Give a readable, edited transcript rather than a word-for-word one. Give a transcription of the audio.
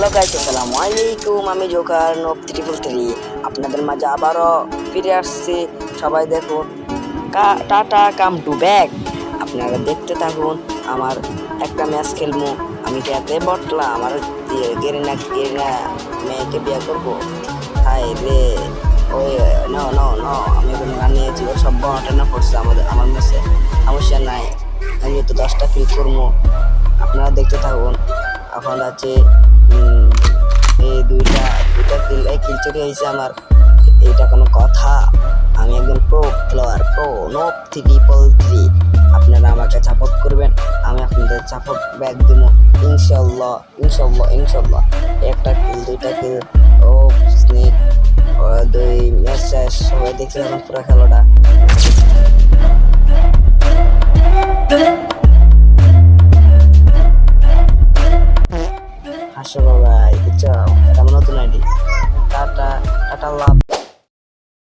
Hello guys, আসসালামু আলাইকুম। আমি জোকার নব 333 আপনাদের মাঝে আবারও ফিরে আসছি। সবাই দেখুন, টাটা কাম টু ব্যাক। আপনারা দেখতে থাকুন। আমার একটা ম্যাচ খেলবো, আমি খেতে বটলা আমার গেরিনা গেরিনা মেয়েকে বিয়ে করবো। হাই রে, ওই নো নো নো, আমি এখন গান নিয়েছি, ও সব বনাটা করছে আমার ম্যাচে। সমস্যা নাই, আমি তো 10টা কিল করবো। আপনারা দেখতে থাকুন। এখন আছে এই দুইটা কিল চুরি হয়েছে আমার। এইটা কোনো কথা? আমি একজন প্রো খেলোয়াড়, প্রো নব 333। আপনারা আমাকে সাপোর্ট করবেন, আমি আপনাদের সাপোর্ট ব্যাক দেব ইনশাল্লাহ ইনশাল্লাহ ইনশাল্লাহ। একটা কিল, দুইটা কিল, ও স্নেক, দুই ম্যাচ শেষ। সবাই দেখতে থাকুন পুরো খেলাটা। হাসো বাবা, এটা আমার নতুন আইডি।